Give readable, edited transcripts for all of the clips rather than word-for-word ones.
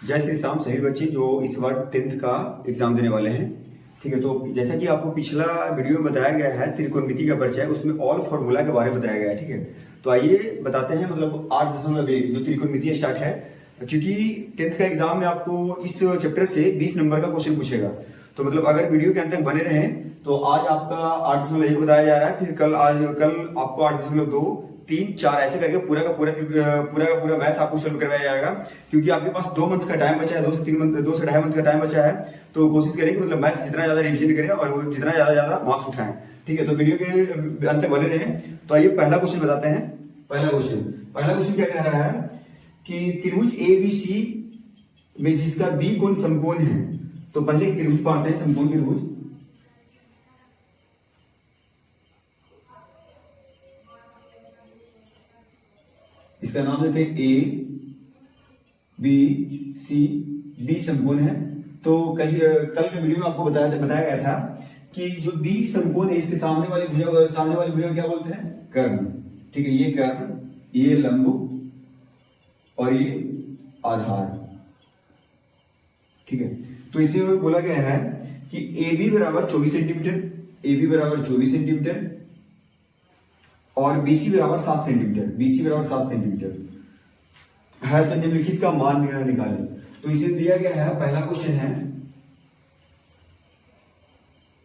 जय श्री राम सभी बच्चे जो इस बार 10th का एग्जाम देने वाले हैं। ठीक है, तो जैसा कि आपको पिछला वीडियो में बताया गया है त्रिकोणमिति का परिचय, उसमें ऑल फॉर्मूला के बारे में बताया गया है। ठीक है, तो आइए बताते हैं मतलब 8.1 जो त्रिकोणमिति स्टार्ट है, क्योंकि 10th का एग्जाम में आपको इस चैप्टर से 20 नंबर का क्वेश्चन पूछेगा। तो मतलब अगर वीडियो के अंत तक बने रहें तो आज आपका 8.1 बताया जा रहा है, फिर कल आपको 8.2, 3, 4 ऐसे करके पूरा का पूरा मैथ आपको सोल्व करवाया जाएगा। क्योंकि आपके पास 2 मंथ का टाइम बचा है, 2 से 3 मंथ, 2 से ढाई मंथ का टाइम बचा है। तो कोशिश करें कि मतलब मैथ जितना ज्यादा रिविजन करें और जितना ज्यादा मार्क्स उठाएं। ठीक है, तो वीडियो के अंत तक बने रहें। तो आइए पहला क्वेश्चन बताते हैं। पहला क्वेश्चन क्या कह रहा है कि त्रिभुज ABC में जिसका B कोण समकोण है। तो पहले एक त्रिभुज पाते हैं, समकोण त्रिभुज। इसका नाम देते हैं ABC, B समकोण है। तो कल के वीडियो में आपको बताया गया था कि जो B समकोण है इसके सामने वाली भुजा क्या बोलते हैं? कर्ण। ठीक है, ये कर्ण, ये लंब और ये आधार। ठीक है, तो इसी में बोला गया है कि AB बराबर 24 सेंटीमीटर और BC बराबर 7 सेंटीमीटर है। तो निम्नलिखित का मान निकालें। तो इसे दिया गया है, पहला क्वेश्चन है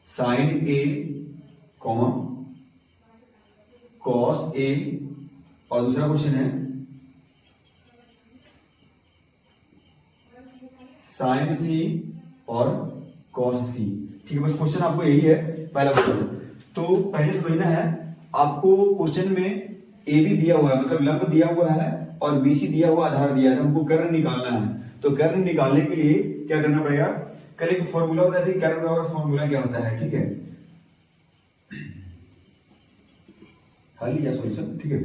साइन A, कॉस A, और दूसरा क्वेश्चन है साइन C और कॉस C। ठीक है, बस क्वेश्चन आपको यही है, पहला क्वेश्चन। तो पहले समझना है आपको क्वेश्चन में ए बी दिया हुआ है, मतलब लंब दिया हुआ है, और BC दिया हुआ, आधार दिया है। हमको कर्ण निकालना है। तो कर्ण निकालने के लिए क्या करना पड़ेगा? कल एक फॉर्मूला होता है, कर्ण बराबर फॉर्मूला क्या होता है? ठीक है, हल या सॉल्यूशन। ठीक है,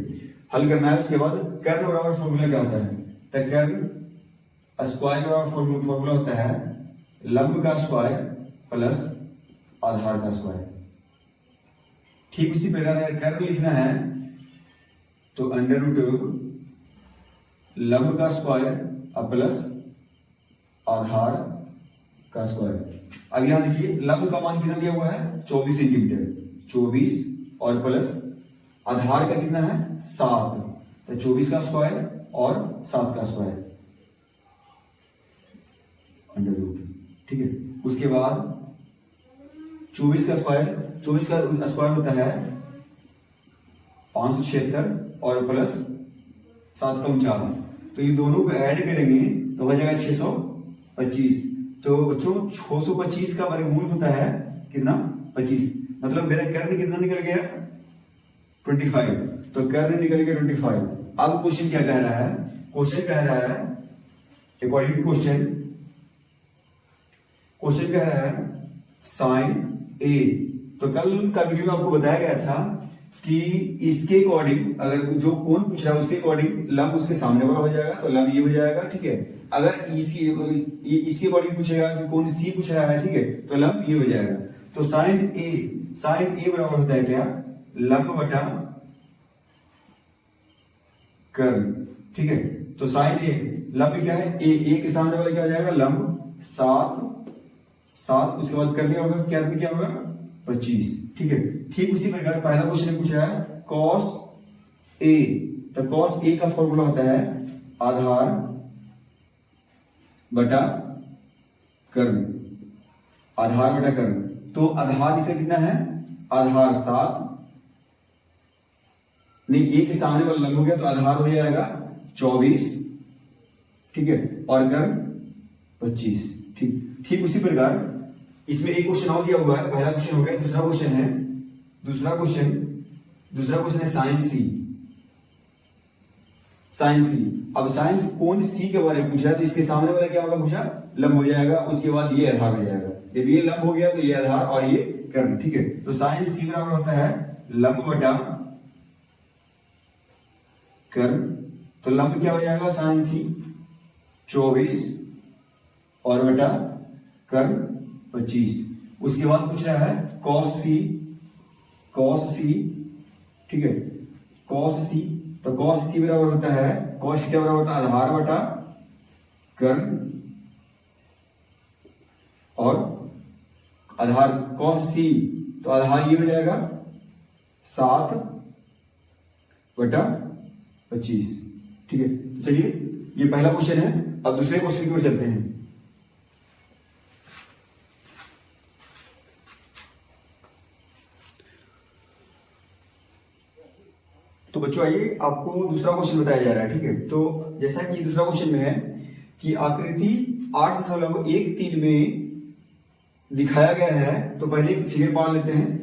हल करना है। उसके बाद कर्ण बराबर फॉर्मूला क्या होता है? तो कर्ण स्क्वायर बराबर फॉर्मूला होता है लंब का स्क्वायर प्लस आधार का स्क्वायर। ठीक उसी प्रकार अगर कर्ण लिखना है तो अंडर रूट लंब का स्क्वायर प्लस आधार का स्क्वायर। अब यहां देखिए लंब का मान कितना दिया हुआ है? 24 सेंटीमीटर, 24 और प्लस आधार का कितना है? 7। तो 24 का स्क्वायर और 7 का स्क्वायर अंडर रूट। ठीक है, उसके बाद 24 का स्क्वायर होता है 576 और प्लस 7 का 49। तो ये दोनों को ऐड करेंगे तो हो जाएगा 625। तो बच्चों 625 का वर्गमूल होता है कितना? 25। मतलब मेरा कर्ण कितना निकल गया? 25। तो कर्ण निकल गया 25। अब क्वेश्चन क्या कह रहा है? क्वेश्चन कह रहा है अकॉर्डिंग टू क्वेश्चन कह रहा है साइन A। तो कल का वीडियो में आपको बताया गया था कि इसके अकॉर्डिंग अगर जो कोण पूछ रहा है उसके अकॉर्डिंग लंब उसके सामने वाला हो जाएगा, तो लंब ये हो जाएगा। ठीक है, अगर इसके अकॉर्डिंग पूछेगा कि कोण C पूछ रहा है, ठीक है, तो लंब ये हो जाएगा। तो साइन A बराबर होता है क्या? लंब बटा कर्ण। ठीक है, तो साइन A लंब क्या है? A के सामने वाला क्या हो जाएगा? लंब 7, उसके बाद कर लिया होगा, क्या होगा? 25। ठीक है, ठीक उसी प्रकार पहला क्वेश्चन पूछा है cos A। तो cos A का फॉर्मूला होता है आधार बटा कर्ण, तो आधार इसे कितना है? आधार 7, नहीं A के सामने वाला लंब हो गया तो आधार हो जाएगा 24। ठीक है, और कर्ण 25। ठीक उसी प्रकार इसमें एक क्वेश्चन और दिया हुआ है। पहला क्वेश्चन हो गया, दूसरा क्वेश्चन है साइन C। अब साइन कोण C के बारे में पूछा है, तो इसके सामने वाला क्या होगा? पूछा लंब हो जाएगा, उसके बाद ये आधार हो जाएगा। जब ये लंब हो गया तो ये आधार और ये कर्ण। ठीक है, तो साइन C बराबर होता है लंब बटा कर्ण। तो लंब क्या हो जाएगा? साइन C 24 और बटा कर्ण 25। उसके बाद पूछ रहा है cos C। ठीक है, cos C। तो cos C बराबर होता है, cos थीटा बराबर होता है आधार बटा कर्ण और आधार cos c, तो आधार ये हो जाएगा 7/25। ठीक है, चलिए ये पहला क्वेश्चन है। अब दूसरे क्वेश्चन की ओर चलते हैं। तो बच्चों आइए आपको दूसरा क्वेश्चन बताया जा रहा है। ठीक है, तो जैसा कि दूसरा क्वेश्चन में है कि आकृति 8.13 में दिखाया गया है, तो पहले फिगर पढ़ लेते हैं।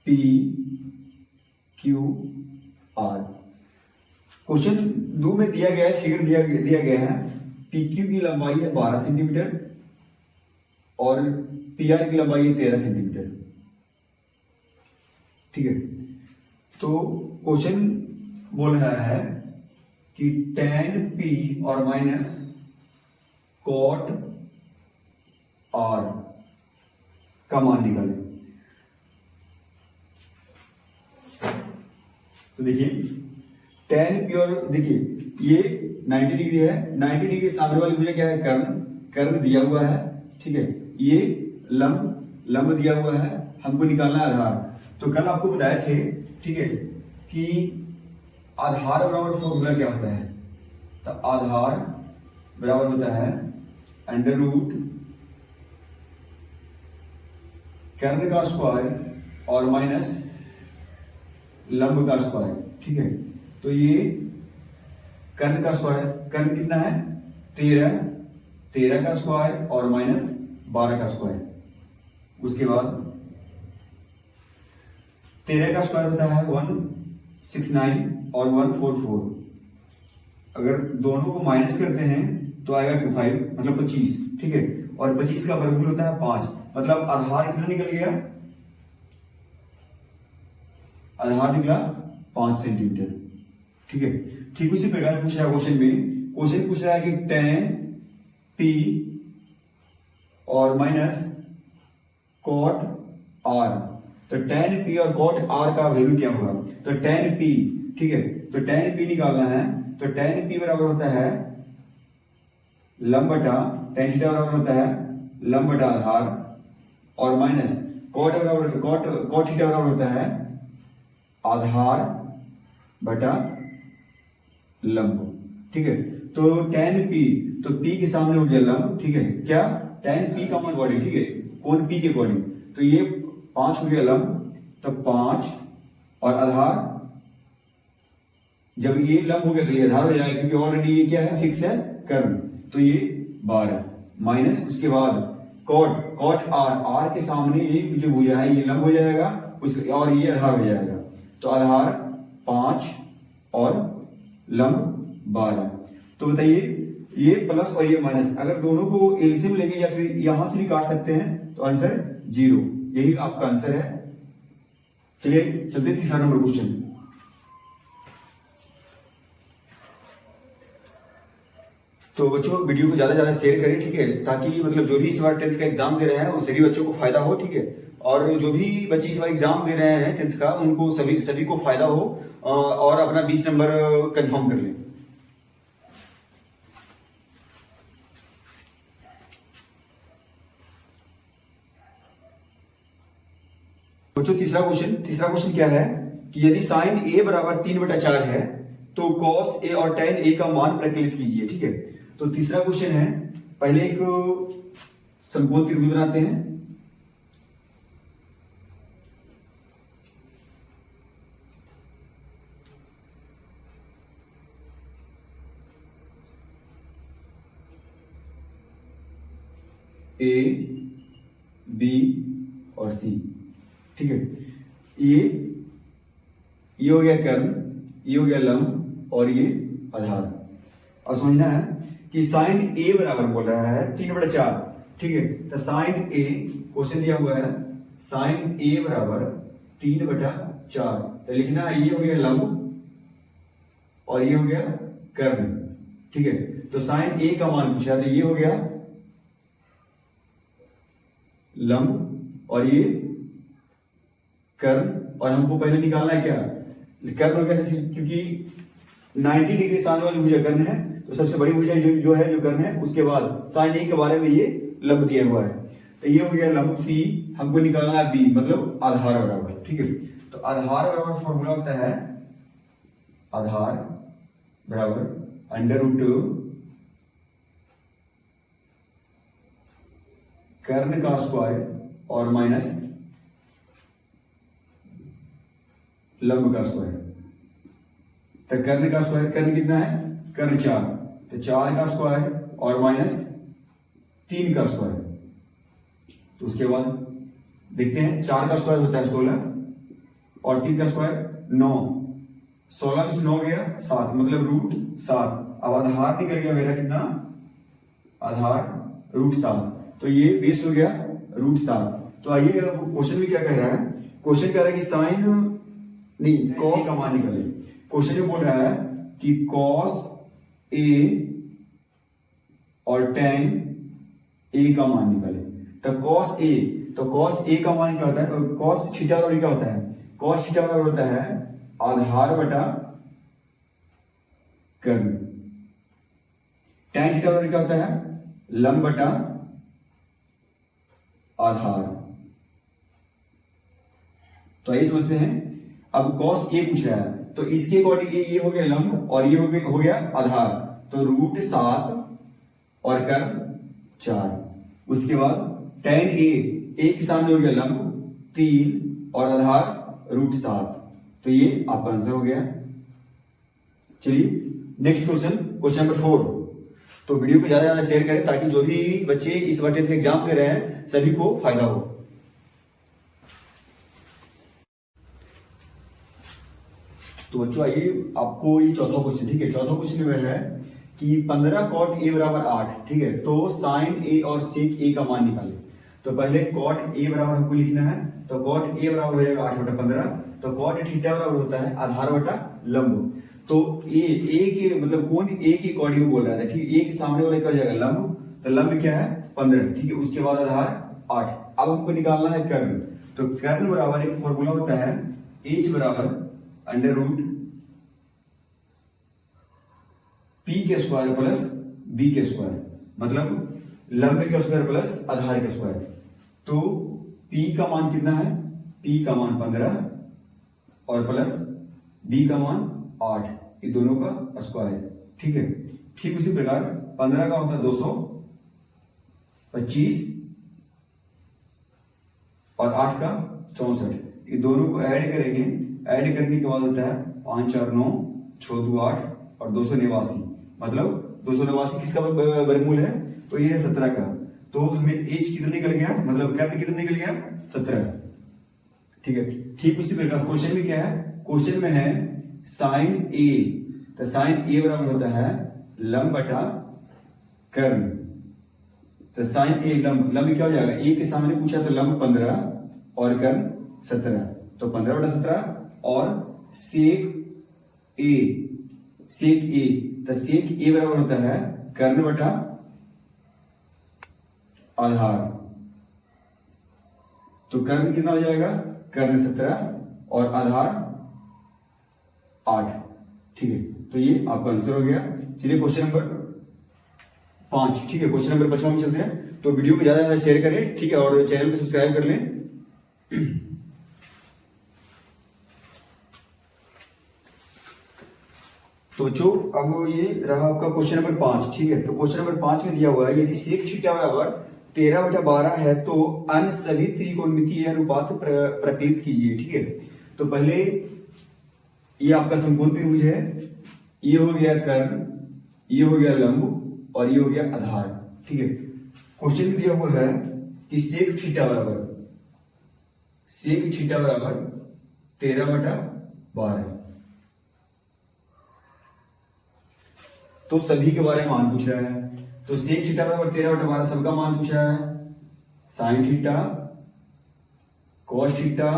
P Q R। क्वेश्चन 2 में दिया गया है, फिगर दिया गया है PQ की लंबाई है 12 सेंटीमीटर और PR की लंबाई है 13 सेंटीमीटर। ठीक है, तो क्वेश्चन बोल रहा है कि tan P और माइनस cot R का मान निकालें। तो देखिए tan P और देखिए ये 90 डिग्री है, 90 डिग्री सामने वाली भुजा क्या है, कर्ण दिया हुआ है। ठीक है, ये लंब दिया हुआ है, हमको निकालना है आधार। तो कल आपको बताए थे, ठीक है, कि आधार बराबर फॉर्मूला क्या होता है। तो आधार बराबर होता है अंडर रूट कर्ण का स्क्वायर और माइनस लंब का स्क्वायर। ठीक है, तो ये कर्ण का स्क्वायर, कर्ण कितना है 13 का स्क्वायर और माइनस 12 का स्क्वायर। उसके बाद 13 का स्क्वायर होता है 169 और 144। अगर दोनों को माइनस करते हैं तो आएगा 25, मतलब 25। ठीक है, और 25 का वर्गमूल होता है 5, मतलब आधार कितना निकल गया, आधार निकला 5 सेंटीमीटर। ठीक है, ठीक उसी प्रकार पूछ रहा है क्वेश्चन में। क्वेश्चन पूछ रहा है कि tan P और माइनस cot R। तो tan P और cot R का वैल्यू क्या होगा। तो tan P, ठीक है, तो tan P निकालना है। तो tan P बराबर होता है लंब बटा tan थीटा बराबर होता है लंब बटा आधार और माइनस cot थीटा बराबर होता है आधार बटा लंब। ठीक है, तो tan P, तो P के सामने हो गया लंब। ठीक है, क्या tan P का मान अकॉर्डिंग, ठीक है, कोण P के अकॉर्डिंग, तो ये 5 हो गया लंब, तो 5 और आधार, जब ये लंब हो गया तो ये आधार हो जाएगा, क्योंकि ऑलरेडी ये क्या है, फिक्स है कर्ण, तो ये 12 माइनस उसके बाद cot R के सामने ये जो भुजा है ये लंब हो जाएगा, उसके और ये आधार हो जाएगा। तो आधार 5 और लंब 12। तो बताइए ये प्लस और ये माइनस, अगर दोनों को एलसीएम लेंगे या फिर यहां से भी काट सकते हैं, तो आंसर 0, यही आपका आंसर है। चलिए चलते तीसरा नंबर क्वेश्चन। तो बच्चों वीडियो को ज्यादा शेयर करें, ठीक है, ताकि मतलब जो भी इस बार 10th का एग्जाम दे रहे हैं वो सभी बच्चों को फायदा हो। ठीक है, और जो भी बच्चे इस बार एग्जाम दे रहे हैं 10th का, उनको सभी को फायदा हो और अपना 20 नंबर कंफर्म कर लें। बच्चों तीसरा क्वेश्चन क्या है कि यदि साइन a बराबर 3/4 है तो cos a और tan a का मान प्रकलित कीजिए। ठीक है, तो तीसरा क्वेश्चन है, पहले एक समकोण त्रिभुज बनाते हैं। A, B और C। ठीक है, ये हो गया कर्ण, ये हो गया लंब और ये आधार। और समझना है कि साइन A बराबर बोल रहा है 3/4। ठीक है, तो साइन A, क्वेश्चन दिया हुआ है साइन A बराबर 3/4, तो लिखना है ये हो गया लंब और ये हो गया कर्ण। ठीक है, तो साइन A का मान पूछा, तो ये हो गया लंब और ये कर्ण, और हमको पहले निकालना है क्या, कर्ण हो गया, क्योंकि 90 डिग्री सामने वाली भुजा कर्ण है, तो सबसे बड़ी भुजा जो है जो कर्ण है, उसके बाद साइन ए के बारे में ये लंब दिया हुआ है, तो ये हो गया लंब पी, हमको निकालना है बी, मतलब आधार बराबर, ठीक है। तो आधार बराबर फॉर्मूला होता है आधार बराबर अंडर रूट कर्ण का स्क्वायर और माइनस लंब का स्क्वायर। तो कर्ण का स्क्वायर, कर्ण कितना है, कर्ण 4, तो 4 का स्क्वायर और माइनस 3 का स्क्वायर। तो उसके बाद देखते हैं, 4 का स्क्वायर होता है 16 और 3 का स्क्वायर 9, 16 में से 9 गया 7, मतलब रूट 7। अब आधार निकल गया मेरा कितना, आधार रूट 7, तो ये बेस हो गया रूट 7। तो आइए क्वेश्चन में क्या कह रहा है, क्वेश्चन कह रहा है कि साइन नहीं कॉस का मान निकाले। क्वेश्चन में बोल रहा है कि कॉस ए और टेन ए का मान निकाले। तो कॉस ए का मान क्या होता है, कॉस थीटा बराबर क्या होता है, कॉस थीटा बराबर होता है आधार बटा कर्ण। टेन थीटा बराबर क्या होता है, लंब बटा आधार। तो आइए समझते हैं। अब कॉस ए पूछ रहा है, तो इसके अकॉर्डिंग ये हो गया लंब और ये हो गया आधार, तो रूट 7 और कर्ण 4। उसके बाद टेन ए के सामने हो गया लंब 3 और आधार रूट 7, तो ये आपका आंसर हो गया। चलिए नेक्स्ट क्वेश्चन, क्वेश्चन नंबर 4। तो वीडियो को ज्यादा ज्यादा शेयर करें ताकि जो भी बच्चे इस बार 10th एग्जाम दे रहे हैं सभी को फायदा हो। तो बच्चों आइए, आपको ये चौथा क्वेश्चन, ठीक है, चौथा क्वेश्चन में है कि 15 कॉट ए बराबर 8, ठीक है, तो साइन ए और सेक ए का मान निकाले। तो पहले कॉट ए बराबर हमको लिखना है, तो कॉट ए बराबर हो जाएगा 8/15, तो कॉट थीटा बराबर होता है आधार बटा लंब। तो ए के मतलब कोण ए के अकॉर्डिंग बोल रहा था, ठीक, ए के सामने वाला क्या हो जाएगा लंब, तो लंब क्या है 15, ठीक है, उसके बाद आधार 8। अब हमको निकालना है कर्ण, तो कर्ण बराबर एक फॉर्मूला होता है एच बराबर अंडर रूट पी के स्क्वायर प्लस बी के स्क्वायर, मतलब लंब के स्क्वायर प्लस आधार के स्क्वायर। तो पी का मान कितना है, पी का मान 15 और प्लस बी का मान 8, ये दोनों का स्क्वायर, ठीक है। ठीक उसी प्रकार 15 का होता है 225 और 8 का 64, ये दोनों को ऐड करेंगे, ऐड करने के बाद होता है 5 और 9 6 2 8 और 289, मतलब 289 किसका वर्गमूल है, तो ये है 17 का। तो हमें एच कितना निकल गया, मतलब कर्ण कितना निकल गया 17, ठीक है। ठीक उसी प्रकार क्वेश्चन में क्या है, क्वेश्चन में है साइन ए, तो साइन ए बराबर होता है लंब बटा कर्ण। तो साइन ए लंब क्या हो जाएगा, ए के सामने पूछा तो लंब 15 और कर्ण 17, तो 15/17 और सेक ए, तो सेक ए बराबर होता है कर्ण बटा आधार। तो कर्ण कितना हो जाएगा, कर्ण 17 और आधार 8, ठीक है। तो ये आपका आंसर हो गया। चलिए क्वेश्चन नंबर 5, ठीक है, क्वेश्चन नंबर 5 में चलते हैं। तो वीडियो को ज्यादा ज्यादा शेयर करें, ठीक है, और चैनल को सब्सक्राइब कर लें। तो बच्चों अब ये रहा आपका क्वेश्चन नंबर 5, ठीक है। तो क्वेश्चन नंबर 5 में दिया हुआ है यदि सेक थीटा बराबर 13/12 है तो अन्य सभी त्रिकोणमितीय अनुपात प्रकृत कीजिए, ठीक है। तो पहले ये आपका समकोण त्रिभुज है, ये हो गया कर्ण, ये हो गया लंब और ये हो गया आधार, ठीक है। क्वेश्चन में दिया हुआ है कि सेक थीटा बराबर 13/12, तो सभी के बारे में मान पूछ रहा है। तो सेक थीटा बराबर 13/12 सबका मान पूछ रहा है, sine theta, cos theta,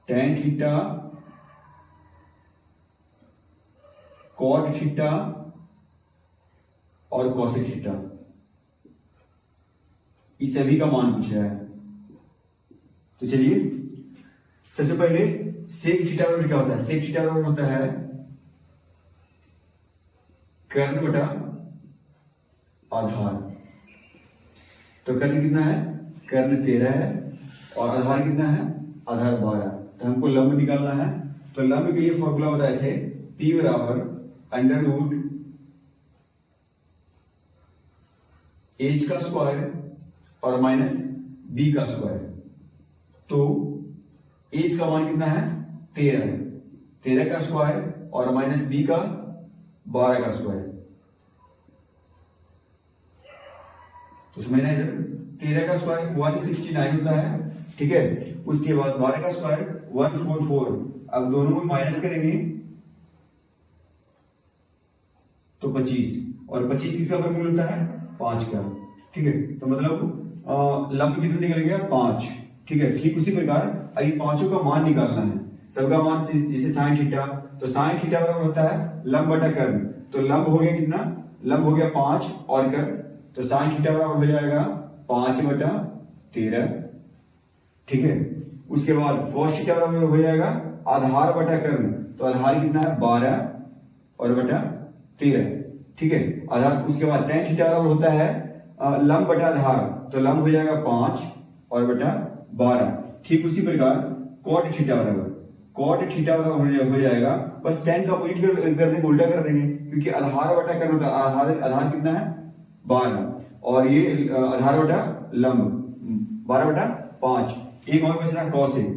tan theta, cot theta और कॉसेक थीटा, इस सभी का मान पूछ रहा है। तो चलिए सबसे पहले सेक थीटा बराबर क्या होता है, सेक थीटा बराबर होता है कर्ण बटा आधार। तो कर्ण कितना है, कर्ण 13 है और आधार कितना है, आधार 12। तो हमको लंब निकालना है। तो लंब के लिए फॉर्मूला बताए थे P बराबर अंडर रूट एच का स्क्वायर और माइनस बी का स्क्वायर। तो एच का मान कितना है 13, 13 का स्क्वायर और माइनस बी का 12 का स्क्वायर। तो समझना इधर 13 का स्क्वायर 169 होता है, ठीक है। उसके बाद 12 का स्क्वायर 144। अब दोनों में माइनस करेंगे तो 25 और 25 किसका वर्गमूल होता है 5 का, ठीक है। तो मतलब लंब कितना निकल गया 5, ठीक है। ठीक उसी प्रकार अभी पांचों का मान निकालना है, सबका मान जैसे साइन थीटा, तो साइन थीटा बराबर होता है लंब बटा कर्ण। तो लंब हो गया कितना, लंब हो गया 5 और कर्ण, तो साइन थीटा बराबर हो जाएगा 5/13, ठीक है। उसके बाद कॉस थीटा बराबर हो जाएगा आधार बटा कर्ण। तो आधार कितना है 12 और बटा 13, ठीक है। आधार उसके बाद tan थीटा बराबर होता है लंब बटा आधार। तो लंब हो जाएगा 5 और बटा 12। ठीक उसी प्रकार कॉट थीटा बराबर, कॉट थीटा बराबर हो जाएगा, बस tan का अपोजिट कर देंगे, उल्टा कर देंगे, क्योंकि आधार बटा कर्ण होता है। आधार कितना है 12 और ये आधार बटा लंब 12/5। एक और बच रहा कॉसेक,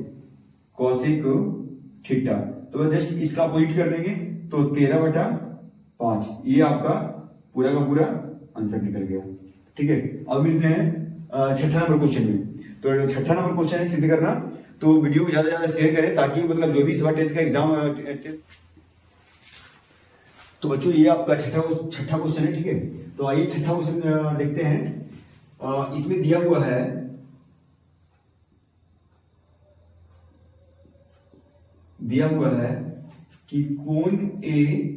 कॉसेक थीटा। तो बस जस्ट इसका अपोजिट कर देंगे तो 13/5। ये आपका पूरा का पूरा आंसर निकल गया, ठीक है। अब मिलते हैं छठा नंबर क्वेश्चन में। तो छठा नंबर क्वेश्चन है सिद्ध करना। तो वीडियो को ज्यादा से ज्यादा शेयर करें ताकि मतलब जो भी इस बार 10th का एग्जाम। तो बच्चों ये आपका छठा क्वेश्चन है, ठीक है। तो आइए छठा क्वेश्चन देखते हैं। इसमें दिया हुआ है कि कोण ए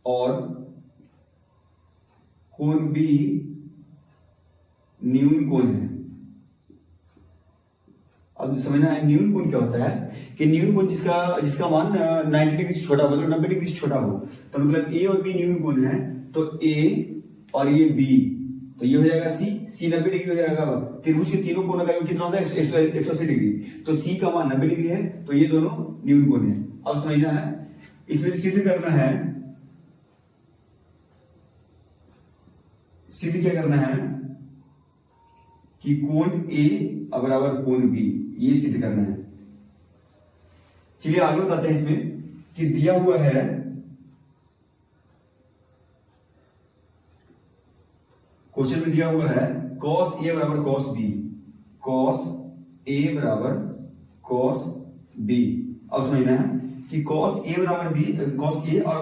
और कोण बी न्यून कोण है। अब समझना है न्यून कोण क्या होता है कि न्यून कोण जिसका मान 90 डिग्री से छोटा, मतलब 90 डिग्री से छोटा हो। तो मतलब ए और बी न्यून कोण है। तो ए और ये बी, तो ये हो जाएगा सी 90 डिग्री हो जाएगा। त्रिभुज के तीनों कोणों का योग कितना होता है 180 डिग्री। तो सी का मान 90 डिग्री है, तो ये दोनों न्यून कोण है। अब समझना है, इसमें सिद्ध करना है, सिद्ध क्या करना है कि कोण ए बराबर कोण बी, ये सिद्ध करना है। चलिए आगे बताते हैं। इसमें कि दिया हुआ है क्वेश्चन में दिया हुआ है cos A बराबर cos B, cos A बराबर cos B। अब समझना है कि cos A बराबर B, cos A और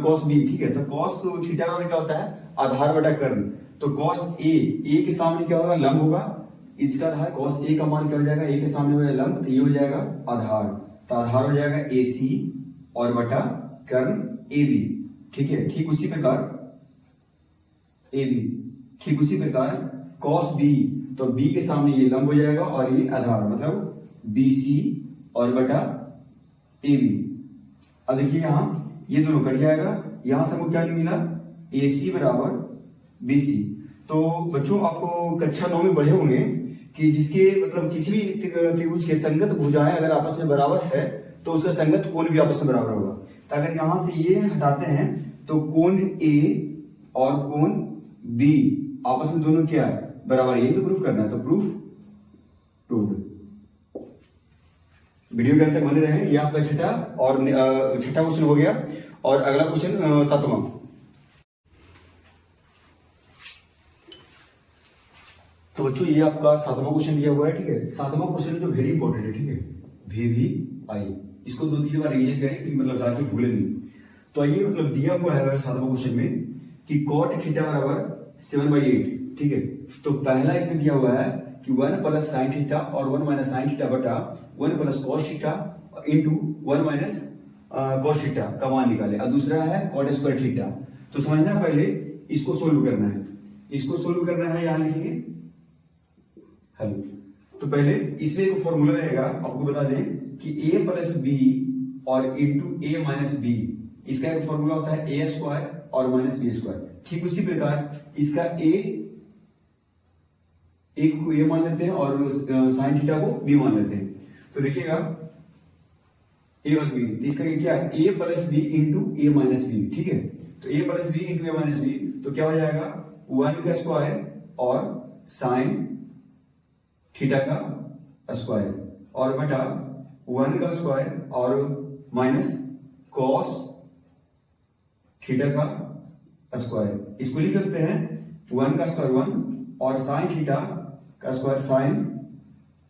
cos B, ठीक है। तो cos थीटा बराबर क्या होता है आधार बटा कर्ण। तो cos A के सामने क्या होगा लंब होगा, इसका आधार cos A का मान क्या हो जाएगा, A के सामने हो जाएगा लंब, तो ये हो जाएगा आधार। तो आधार हो जाएगा AC और बटा कर्ण AB, ठीक है। ठीक उसी प्रकार AB, ठीक उसी प्रकार cos B, तो B के सामने ये लंब हो जाएगा और ये आधार, मतलब BC और बटा AB। अब देखिए यहाँ ये दोनों कट जाएगा, यहां से हमको क्या मिला AC बराबर BC। तो बच्चों आपको कक्षा 9 में पढ़े होंगे कि जिसके मतलब किसी भी त्रिभुज के संगत भुजाएं अगर आपस में बराबर है तो उसका संगत कोण भी आपस में बराबर होगा। तो अगर यहां से ये हटाते हैं तो कोण A और कोण B आपस में दोनों क्या है बराबर, यही तो प्रूफ करना है। तो प्रूफ प्रूफ। वीडियो के अंत तक बने रहे। ये आपका छठा क्वेश्चन हो गया। और अगला क्वेश्चन सातवां। तो बच्चों ये आपका सातवां क्वेश्चन दिया हुआ है, ठीक है। सातवां क्वेश्चन जो वेरी इंपॉर्टेंट है, ठीक है, VVI। इसको 2-3 बार रिवीजन करें कि मतलब ताकि भूले नहीं। तो ये मतलब दिया हुआ है सातवां क्वेश्चन में कि cot थीटा बराबर 7/8, ठीक है। तो पहला इसमें दिया हुआ है कि 1 प्लस साइन थीटा और 1 माइनस साइन थीटा बटा 1 plus cos theta into 1 minus cos theta का मान निकाले। और दूसरा है cot स्क्वायर थीटा। तो समझना है पहले इसको सोल्व करना है, इसको सोल्व करना है, यहां लिखिए हल। तो पहले इसमें एक फॉर्मूला रहेगा, आपको बता दें कि a प्लस बी और इंटू a माइनस बी, इसका एक फॉर्मूला होता है a स्क्वायर और माइनस बी स्क्वायर। ठीक उसी प्रकार इसका एक को a मान लेते हैं और साइन थीटा को b मान लेते हैं। तो देखिएगा a और b, इसका क्या है a plus b into a minus b. ठीक है, तो a plus b into a minus b, तो क्या हो जाएगा 1 का स्क्वायर और साइन थीटा का स्क्वायर और बटा 1 का स्क्वायर और माइनस कॉस थीटा का स्क्वायर। इसको लिख सकते हैं 1 का स्क्वायर 1 और साइन थीटा का स्क्वायर साइन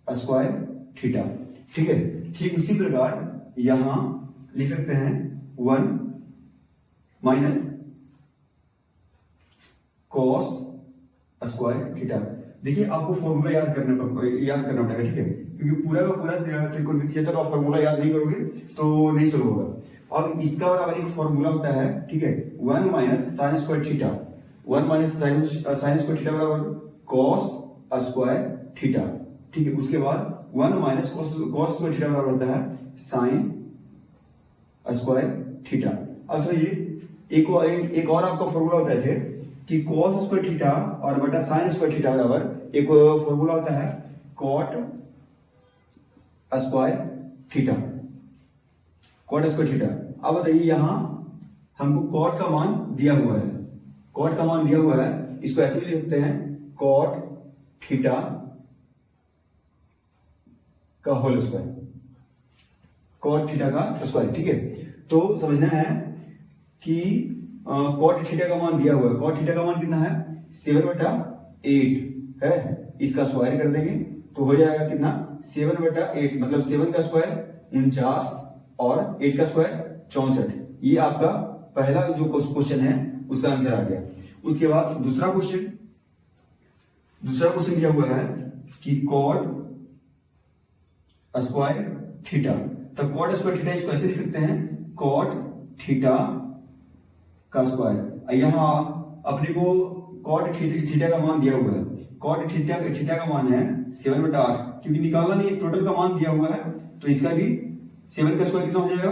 स्क्वायर थीटा। ठीक है, ठीक उसी प्रकार यहां लिख सकते हैं 1 माइनस कॉस स्क्वायर थीटा। देखिए आपको फॉर्मूला याद करना पड़ेगा, ठीक है, क्योंकि पूरा का पूरा त्रिकोणमिति क्षेत्र का फॉर्मूला याद नहीं करोगे तो नहीं शुरू होगा। और इसका बराबर एक फॉर्मूला होता है, ठीक है, 1 minus sine square theta, 1 minus sine square theta बराबर कॉस स्क्वायर थीटा। ठीक है, उसके बाद 1 माइनस कॉस स्क्वायर थीटा बराबर होता है साइन स्क्वायर थीटा। अब समझिए एक और आपका फॉर्मूला होता है कि कॉस स्क्वायर थीटा और बटा साइन स्क्वायर थीटा बराबर एक फॉर्मूला होता है cot square theta, cot square theta. अब बताइए यहां हमको कॉट का मान दिया हुआ है, कॉट का मान दिया हुआ है, इसको ऐसे भी लिख सकते हैं कॉट थीटा का होल स्क्वायर, कॉट थीटा का स्क्वायर। ठीक है, तो समझना है कि कॉट थीटा का मान दिया हुआ है, कॉट थीटा का मान कितना है 7/8 है, इसका स्क्वायर कर देंगे तो हो जाएगा कितना 7/8, मतलब 7 का स्क्वायर 49 और 8 का स्क्वायर 64। ये आपका पहला जो क्वेश्चन है उसका आंसर आ गया। उसके बाद दूसरा क्वेश्चन दिया हुआ है कि कॉट स्क्वायर थीटा। तो कॉट स्क्वायर थीटा इसको ऐसे लिख सकते हैं कॉट थीटा का स्क्वायर। यहाँ अपने को कॉट थीटा का मान दिया हुआ है, कॉट थीटा का मान है 7/8, क्योंकि निकालना नहीं, टोटल का मान दिया हुआ है, तो इसका भी 7 का स्क्वायर कितना हो जाएगा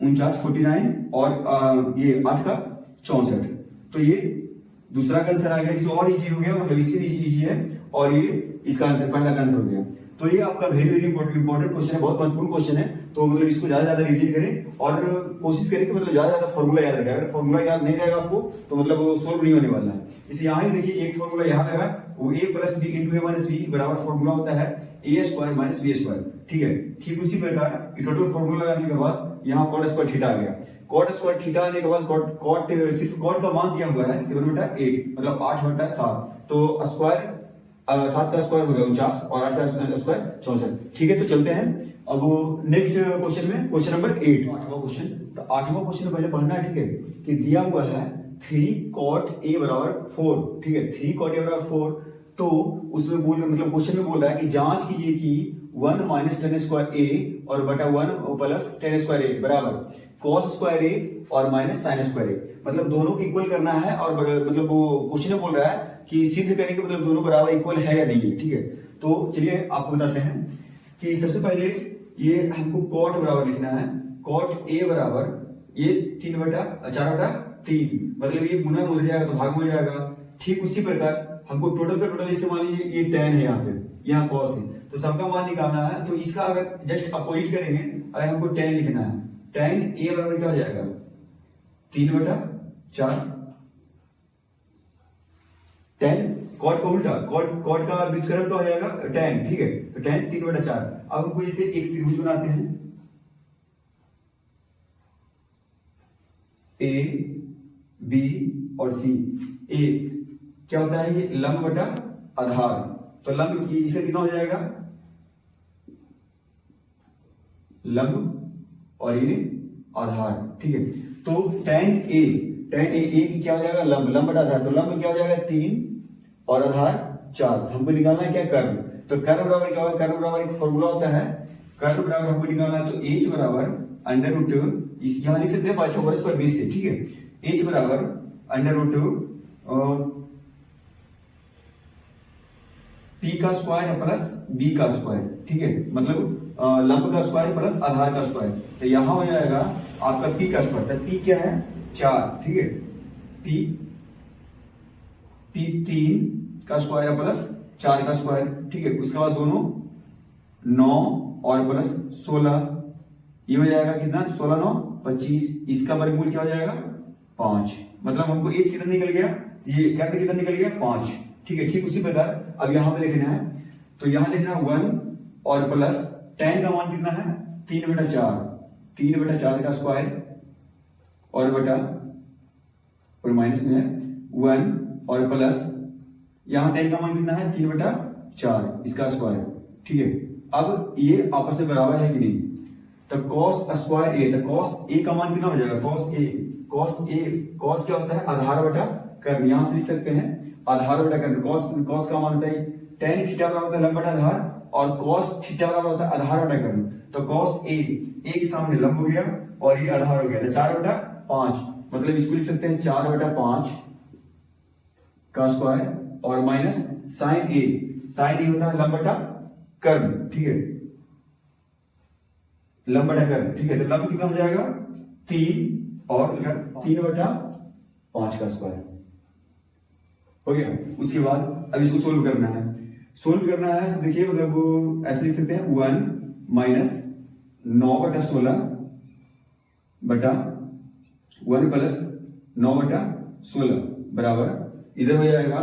49 49 और ये 8 का 64। तो ये दूसरा का आंसर आ गया, तो और इजी हो गया, मतलब इससे भी इजी है, और ये इसका आंसर पहला का आंसर हो गया। तो ये आपका वेरी वेरी इंपॉर्टेंट क्वेश्चन है, बहुत महत्वपूर्ण क्वेश्चन है। तो मतलब इसको ज्यादा रिवीजन करें और कोशिश करें कि मतलब ज्यादा फॉर्मूला याद रखें। अगर फॉर्मूला याद नहीं रहेगा आपको तो मतलब वो सोल्व नहीं होने वाला है। इसे यहाँ ही देखिए एक फॉर्मूला यहाँ लगा, वो a plus b into a minus b बराबर फॉर्मूला होता है a square minus b square. ठीक है, ठीक उसी प्रकार टोटल फॉर्मूला लगाने के बाद यहाँ कॉट स्क्वायर थीटा आ गया। कॉट स्क्वायर थीटा आने के बाद कॉट सिर्फ कॉट का मान दिया हुआ है 7/8, मतलब 8/7, तो स्क्वायर 7 का स्क्वायर हो गया 49 और 8 का स्क्वायर 64। ठीक है, तो चलते हैं अब नेक्स्ट क्वेश्चन में, क्वेश्चन नंबर 8, 8वां क्वेश्चन। तो 8वां क्वेश्चन पहले पढ़ना है, ठीक है, कि दिया हुआ है 3 cot a बराबर 4। ठीक है, 3 cot a बराबर 4, तो उसमें मतलब क्वेश्चन में बोल रहा है कि जांच कीजिए कि 1 माइनस टेन स्क्वायर a और बटा 1 प्लस टेन स्क्वायर a बराबर कॉस स्क्वायर a और माइनस साइन स्क्वायर a, मतलब दोनों को इक्वल करना है। और मतलब वो क्वेश्चन में बोल रहा है कि सिद्ध करें कि मतलब दोनों बराबर इक्वल है या नहीं है। ठीक है, तो चलिए आपको बताते हैं कि सबसे पहले ये हमको कॉट बराबर लिखना है, कॉट a बराबर ये 3/4/3, मतलब ये गुना में हो जाएगा तो भाग हो जाएगा। ठीक उसी प्रकार हमको टोटल का टोटल, इससे मान लीजिए ये tan है, यहाँ पे यहाँ cos है, तो सबका मान निकालना है। तो इसका अगर जस्ट अपोजिट करेंगे, अगर हमको tan लिखना है, tan a बराबर क्या हो जाएगा 3/4, tan कॉट का उल्टा, कॉट का व्युत्क्रम क्या हो जाएगा tan। ठीक है, तो tan 3/4। अब हमको इसे एक त्रिभुज बनाते हैं, a b और c। a क्या होता है, ये लंब बटा आधार, तो लंब की इसे कितना हो जाएगा लंब और ये आधार। ठीक है, तो tan a क्या हो जाएगा लंब बटा आधार, तो लंब क्या हो जाएगा 3 और आधार 4। हमको निकालना है क्या कर्व, तो कर्व बराबर क्या होगा, कर्व बराबर एक फॉर्मूला होता है, कर्व बराबर हमको निकालना है, तो h बराबर अंडर रूट, यहाँ लिख सकते हैं पाइथागोरस पर बेस से। ठीक है, h बराबर अंडर रूट पी का स्क्वायर प्लस बी का स्क्वायर, ठीक है, मतलब लंब का स्क्वायर प्लस आधार का स्क्वायर। तो यहाँ हो जाएगा आपका पी का स्क्वायर, तो पी क्या है 4, ठीक है, पी 3 का स्क्वायर प्लस 4 का स्क्वायर, ठीक है। उसके बाद दोनों 9 और प्लस 16, ये हो जाएगा कितना 16 9 25, इसका वर्गमूल क्या हो जाएगा 5, मतलब हमको एज कितना निकल गया, ये कैपिटल कितना निकल गया 5, ठीक है। ठीक उसी प्रकार अब यहाँ पे देखना है, तो यहाँ देखना 1 और प्लस tan का मान कितना है 3/4, 3/4 का स्क्वायर और बटा और माइनस में है 1 और प्लस यहाँ tan का मान कितना है 3/4 इसका स्क्वायर, ठीक है। अब ये आपस में बराबर है कि नहीं, तो cos स्क्वायर ए, तो cos ए का मान कितना हो जाएगा cos क्या होता है आधार बटा कर्म, यहां से लिख सकते हैं आधार बटा कर्म। cos का मान होता है tan थीटा बराबर होता है लंब बटा आधार, और cos थीटा बराबर होता है आधार बटा कर्म। तो cos ए के सामने लंब हो गया और ये आधार हो गया, तो 4/5, मतलब इसको लिख सकते हैं 4/5 का स्क्वायर और माइनस sin ए होता है लंब बटा कर्म, ठीक है, लंब बटा कर्म, ठीक है। तो लंब कितना हो जाएगा 3 और 3/5 का स्क्वायर हो गया। उसके बाद अब इसको सोल्व करना है, तो देखिए मतलब ऐसे लिख सकते हैं 1 माइनस 9/16 बटा 1 प्लस 9/16 बराबर इधर हो जाएगा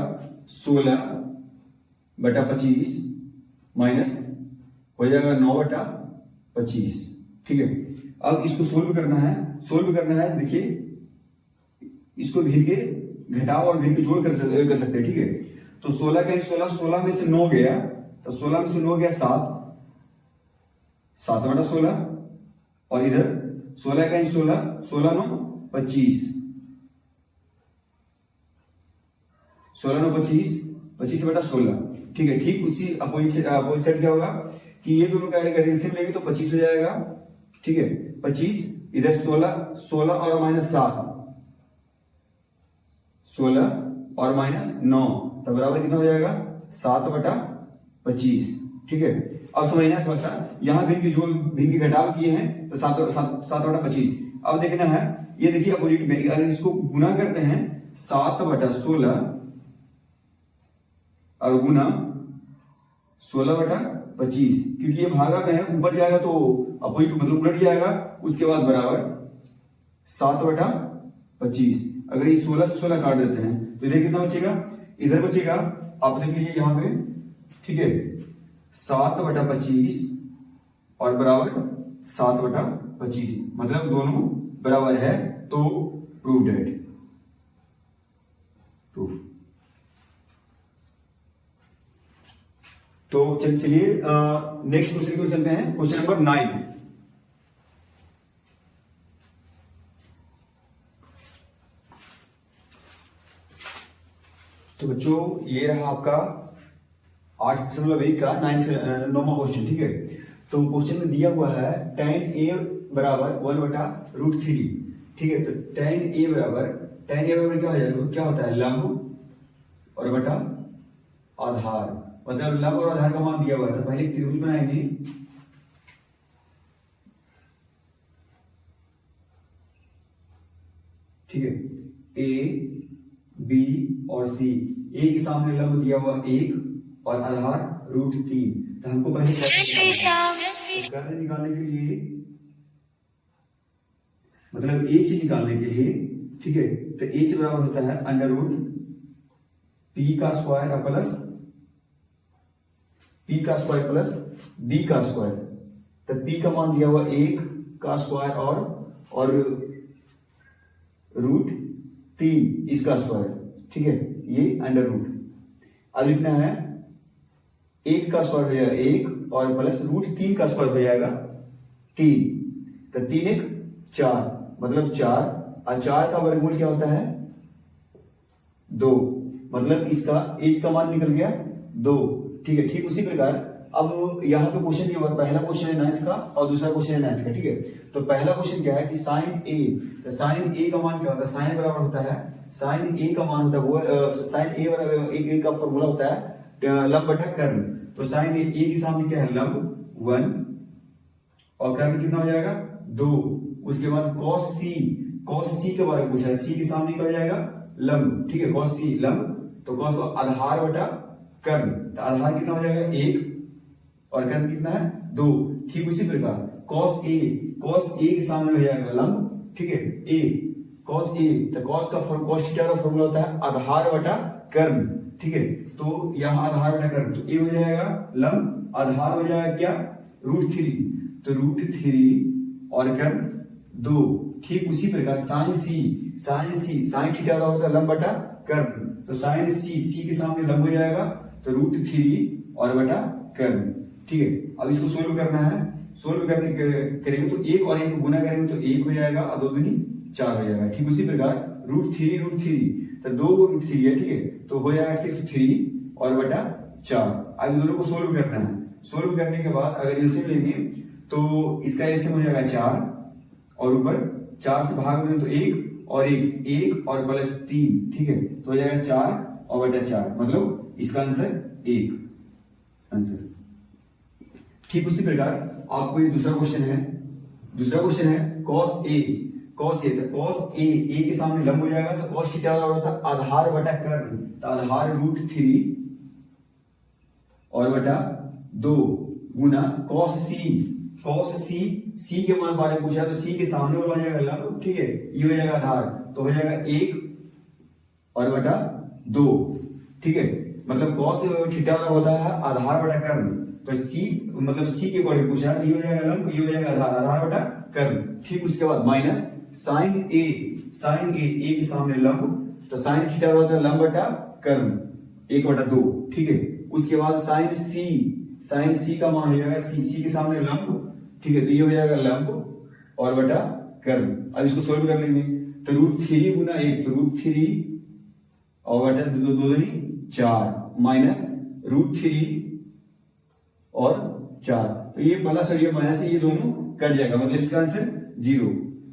16/25 माइनस हो जाएगा 9/25, ठीक है। अब इसको सोल्व करना है, देखिए इसको भिन्न के घटाव और भिन्न के जोड़ कर सकते हैं, ठीक है। तो 16 का 16 में से 9 गया, तो 16 में से 9 गया 7/16 और इधर 16 का 16 9 25, 16 9 25, 25/16, ठीक है। ठीक उसी अपोजिट साइड क्या होगा कि ये दोनों का एलसीएम लेंगे तो 25 हो जाएगा, ठीक है। 25 इधर 16 और माइनस 7, 16 और माइनस 9, तो बराबर कितना हो जाएगा 7/25, ठीक है। अब समझना थोड़ा सा, यहाँ भिन्न के घटाव किए हैं तो 7/25। अब देखना है, ये देखिए अपोजिट में अगर इसको गुना करते हैं 7/16 और गुना 16/25, क्योंकि ये भागा में है ऊपर जाएगा तो अपोजिट मतलब उलट जाएगा, उसके बाद बराबर 7/25। अगर ये 16 से 16 काट देते हैं तो इधर कितना बचेगा, इधर बचेगा आप देख लीजिए यहाँ पे, ठीक है, 7/25 और बराबर 7/25, मतलब दोनों बराबर है, तो प्रूव्ड है, प्रूफ। तो चलिए नेक्स्ट क्वेश्चन की ओर चलते हैं, क्वेश्चन नंबर 9। तो बच्चों ये रहा आपका 8.1 का 9वां क्वेश्चन, ठीक है। तो क्वेश्चन में दिया हुआ है tan a बराबर 1/√3, ठीक है। तो tan a बराबर क्या होता है लंब और बटा आधार, मतलब लंब और आधार का मान दिया हुआ है। तो पहले एक त्रिभुज बनाएंगे, ठीक है, ए बी और सी, ए के सामने लंब दिया हुआ 1 और आधार √3। तो हमको पहले करने निकालने के लिए, मतलब एच निकालने के लिए, ठीक है, तो एच बराबर होता है √p का स्क्वायर प्लस p का स्क्वायर प्लस b का स्क्वायर। तो p का मान दिया हुआ 1 का स्क्वायर और √3 इसका स्क्वायर, ठीक है, ये √। अब लिखना है 1 का स्क्वायर हो जाएगा 1 और प्लस √3 का स्क्वायर हो जाएगा 3, तो 3 1 4, मतलब 4 और 4 का वर्गमूल क्या होता है 2, मतलब इसका एच का मान निकल गया 2, ठीक है। ठीक उसी प्रकार अब यहाँ पे क्वेश्चन दिया हुआ, पहला क्वेश्चन है 9th का और दूसरा क्वेश्चन है 9th का, ठीक है। तो पहला क्वेश्चन क्या है कि sin a, तो sin a का मान क्या होता है, sin बराबर होता है sin a का मान होता है वो sin a बराबर एक का फॉर्मूला होता है लंब बटा कर्ण। तो साइन ए के सामने क्या है लंब 1 और कर्ण कितना हो जाएगा 2। उसके बाद कॉस सी के बारे में पूछा है, सी के सामने क्या हो जाएगा लंब, ठीक है, कॉस सी लंब, तो कॉस को आधार बटा कर्ण, तो आधार कितना हो जाएगा 1 और कर्ण कितना है 2। ठीक उसी प्रकार कॉस ए के सामने हो जाएगा लंब, ठीक है, ए कॉस ए, तो कॉस थीटा का फॉर्मूला होता है आधार बटा कर्ण, ठीक है, तो यहाँ आधार बटा कर्ण, तो ए हो जाएगा लंब, आधार हो जाएगा क्या √3, तो √3 और कर्ण 2। ठीक उसी प्रकार साइन थीटा का होता है लंब बटा कर्ण, तो साइन सी के सामने लंब हो जाएगा, तो √3 और बटा कर्ण, ठीक है। अब इसको सोल्व करना है, सोल्व करेंगे तो 1 और 1 को गुना करेंगे तो 1 हो जाएगा और 2 दूनी 4 हो जाएगा। ठीक उसी प्रकार √3 तो 2 को √3 है, ठीक है, तो हो जाएगा सिर्फ 3 और बटा 4। अब दोनों को सोल्व करना है, सोल्व करने के बाद अगर एलसीएम लेंगे तो इसका एलसीएम हो जाएगा 4 और ऊपर 4 से भाग में तो 1 और 1 और प्लस 3, ठीक है, तो हो जाएगा 4 और बटा 4, मतलब इसका आंसर 1 आंसर। ठीक उसी प्रकार आपको ये दूसरा क्वेश्चन है कॉस ए, तो कॉस ए के सामने लंब हो जाएगा, तो कॉस थीटा होता है आधार बटा कर्ण, तो आधार √3 और बटा 2 गुना कॉस सी के मान बारे में पूछा, तो सी के सामने वाला हो जाएगा लंब, ठीक है, ये हो जाएगा आधार, तो हो जाएगा 1 और बटा 2, ठीक है, मतलब कॉस थीटा होता है आधार बटा कर्ण, तो सी के अकॉर्डिंग पूछा है, ये हो जाएगा लंब, ये हो जाएगा आधार बटा कर्ण। ठीक उसके बाद माइनस साइन ए के सामने लंब, तो साइन थीटा होता है लंब बटा कर्ण 1 बटा 2, ठीक है। उसके बाद साइन सी का मान हो जाएगा सी के सामने लंब, ठीक है, तो ये हो जाएगा लंब और बटा कर्ण। अब इसको सोल्व कर लेंगे, तो √3 गुना 1, तो √3 और बटा 2 दूनी 4 माइनस √3 और 4, तो ये प्लस और ये माइनस है, ये दोनों कट जाएगा, मतलब इसका आंसर 0।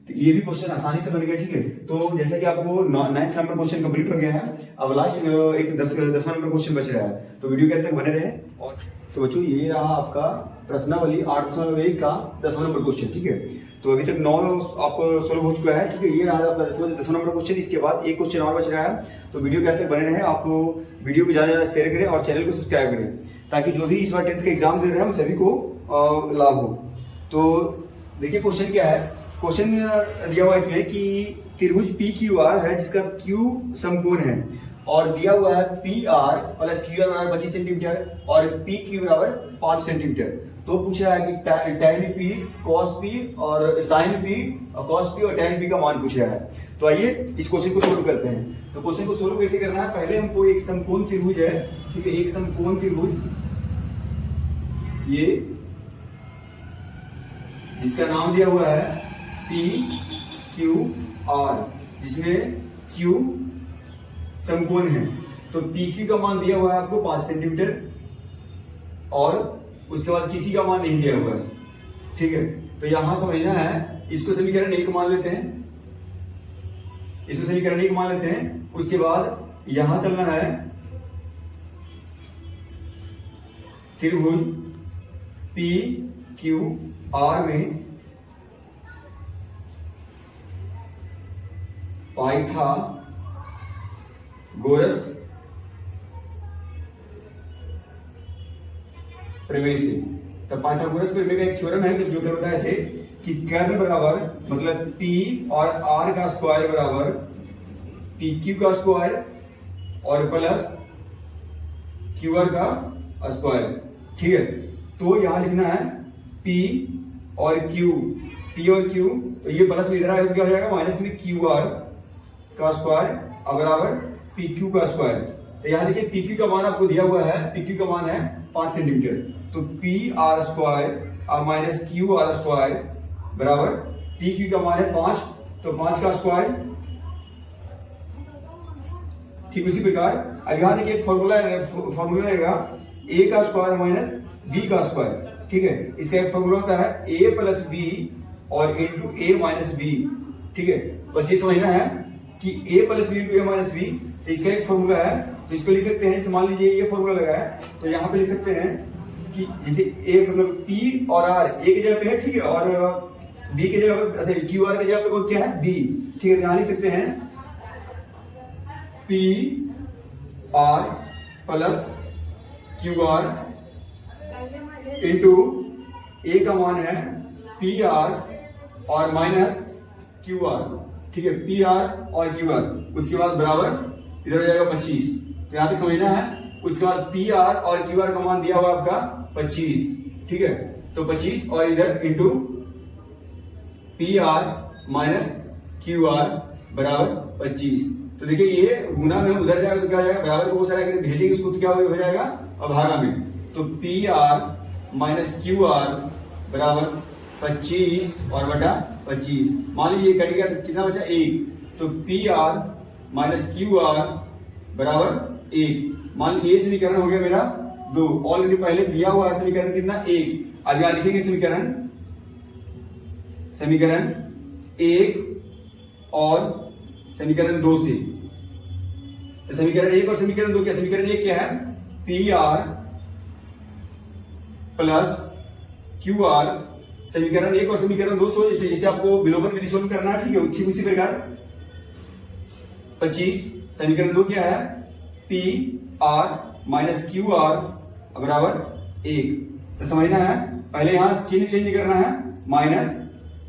तो ये भी क्वेश्चन आसानी से बन गया, ठीक है। तो जैसे कि आपको 9th नंबर क्वेश्चन कंप्लीट हो गया है, अब लास्ट एक 10वां नंबर क्वेश्चन बच रहा है, तो वीडियो के अंत तक बने रहे। और तो बच्चों ये रहा आपका प्रश्नावली 8.1 का 10वां नंबर क्वेश्चन, ठीक है। तो अभी तक 9 आप सोल्व हो चुका है, ठीक है, ये रहा आपका 10वां नंबर क्वेश्चन। इसके बाद एक क्वेश्चन और बच रहा है, तो वीडियो के अंत तक बने रहे। आप वीडियो को ज्यादा शेयर करें और चैनल को सब्सक्राइब करें, ताकि जो भी इस बार 10th का एग्जाम दे रहे हैं हम सभी को लाभ हो। तो देखिए क्वेश्चन क्या है, क्वेश्चन दिया हुआ इसमें कि त्रिभुज PQR है जिसका Q समकोण है, और दिया हुआ है PR प्लस QR बराबर 25 सेंटीमीटर और PQ बराबर 5 सेंटीमीटर। तो पूछा है कि tan P cos P और sin P cos P और tan P का मान पूछ रहा है। तो आइए इस क्वेश्चन को सोल्व करते हैं। तो क्वेश्चन को सोल्व कैसे करना है, पहले हमको एक समकोण त्रिभुज है, ठीक है, एक समकोण त्रिभुज ये जिसका नाम दिया हुआ है PQR, जिसमें Q समकोण है। तो PQ का मान दिया हुआ है आपको 5 सेंटीमीटर और उसके बाद किसी का मान नहीं दिया हुआ है, ठीक है। तो यहां समझना है, इसको समीकरण 1 मान लेते हैं, उसके बाद यहां चलना है त्रिभुज PQR में पाइथागोरस प्रमेय से। तो पाइथागोरस प्रमेय का एक थ्योरम है जो क्या बताए थे कि कर्ण बराबर मतलब P और R का स्क्वायर बराबर PQ का स्क्वायर और प्लस QR का स्क्वायर, ठीक है। तो यहां लिखना है P और Q, तो ये प्लस में इधर आएगा, क्या हो जाएगा माइनस में QR का स्क्वायर बराबर PQ का स्क्वायर। तो यहाँ देखिए PQ का मान आपको दिया हुआ है, PQ का मान है 5 सेंटीमीटर, तो PR square minus QR square बराबर PQ का मान है 5, तो 5 का स्क्वायर, ठीक उसी प्रकार अब यहाँ देखिए फॉर्मूला रहेगा A का स्क्वायर माइनस B का स्क्वायर, ठीक है। इसका एक फॉर्मूला होता है A प्लस B और इंटू A माइनस B, ठीक है। बस ये समझना है कि A plus B into A minus B, इसका एक फॉर्मूला है तो इसको लिख सकते हैं, मान लीजिए ये फॉर्मूला लगा है तो यहाँ पे लिख सकते हैं कि जैसे ए मतलब पी और आर ए की जगह पे है, ठीक है, और बी की जगह पे क्यू आर की जगह पे क्या है बी, ठीक है। यहाँ लिख सकते हैं P R plus Q R into A का मान है पी आर और माइनस क्यू आर, ठीक है, पी आर और क्यू आर, उसके बाद बराबर इधर हो जाएगा 25, तो यहाँ तक समझना है। उसके बाद पी आर और क्यू आर का मान दिया हुआ आपका 25, ठीक है, तो 25 और इधर into P R minus Q are बराबर 25। तो देखिए ये गुना में उधर जाएगा तो क्या हो जाएगा, बराबर को बहुत सारा भेजेंगे उसको तो क्या हो जाएगा अब भागा में, तो P R minus Q are बराबर 25 और बटा 25। मान लीजिए कट गया तो कितना बचा 1, तो P R minus Q are बराबर 1। मान लीजिए ये समीकरण हो गया मेरा 2, ऑलरेडी पहले दिया हुआ है समीकरण कितना 1। अब यहाँ लिखेंगे समीकरण 1 और समीकरण 2 से, तो समीकरण 1 और समीकरण 2 क्या, समीकरण 1 क्या है P R plus Q are, समीकरण 1 और समीकरण 2 जैसे आपको विलोपन विधि सोल्व करना है, ठीक है, ठीक उसी प्रकार 25, समीकरण 2 क्या है P are minus Q are बराबर 1। तो समझना है पहले यहाँ चिन्ह चेंज करना है, minus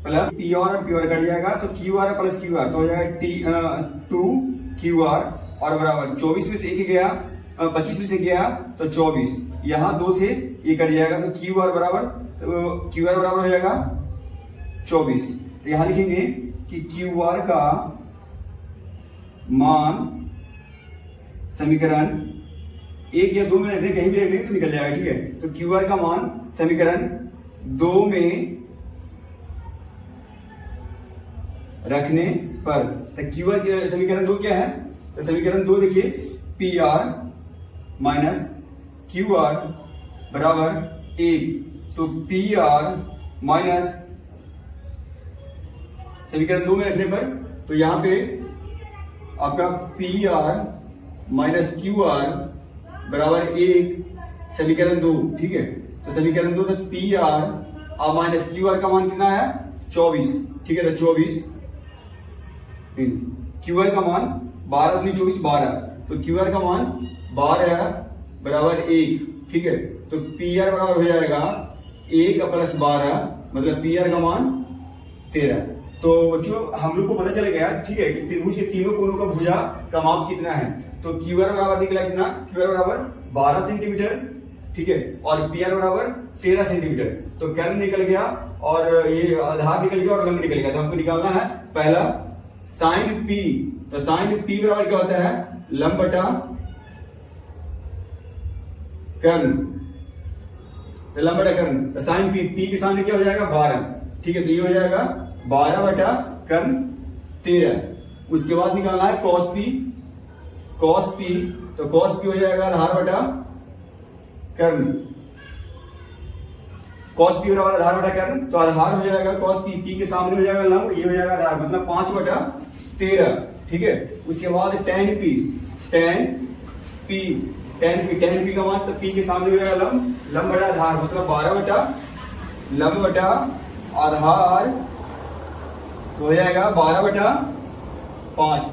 plus P R cut जाएगा तो Q R plus Q are तो हो जाएगा 2 क्यू आर और बराबर 24 में से 1 गया 25 में से गया तो 24, यहाँ 2 से ये कट जाएगा तो क्यू आर बराबर हो जाएगा 24। तो यहाँ लिखेंगे कि क्यू आर का मान समीकरण 1 या 2 में रखने कहीं भी रखने तो निकल जाएगा, ठीक है। तो क्यू आर का मान समीकरण 2 में रखने पर, तो क्यू आर समीकरण 2 क्या है, तो समीकरण 2 देखिए P R minus Q are बराबर 1, तो पी आर माइनस समीकरण 2 में रखने पर तो यहां पे आपका P R minus Q are बराबर 1 समीकरण 2, ठीक है। तो समीकरण 2 तक P R minus Q are का मान कितना है 24, ठीक है, तो 24 क्यू आर का मान 12 दूनी 24 12, तो क्यू आर का मान 12 बराबर 1, ठीक है। तो पी आर बराबर हो जाएगा 1 प्लस 12 मतलब पी आर का मान 13। तो बच्चों हम लोग को पता चल गया, ठीक है, कि त्रिभुज के तीनों कोनों का भुजा का माप कितना है। तो क्यू आर बराबर निकला कितना, क्यू आर बराबर 12 सेंटीमीटर, ठीक है, और पी आर बराबर 13 सेंटीमीटर। तो कर्ण निकल गया और ये आधार निकल गया और लंब निकल गया। तो हमको निकालना है पहला साइन पी, तो साइन पी बराबर क्या होता है लंब बटा कर्ण, तो लंब बटा कर्ण, तो साइन पी के सामने क्या हो जाएगा 12, ठीक है, तो ये हो जाएगा 12 बटा कर्ण 13। उसके बाद निकालना है कॉस पी, तो कॉस पी हो जाएगा आधार बटा कर्ण, कॉस पी बराबर आधार बटा कर्ण, तो आधार हो जाएगा कॉस पी के सामने हो जाएगा लंब, ये हो जाएगा आधार मतलब 5 बटा 13, ठीक है। उसके बाद टेन पी का मान, तो पी के सामने हो जाएगा लंब बटा आधार मतलब 12 बटा लंब बटा आधार तो हो जाएगा 12 बटा 5।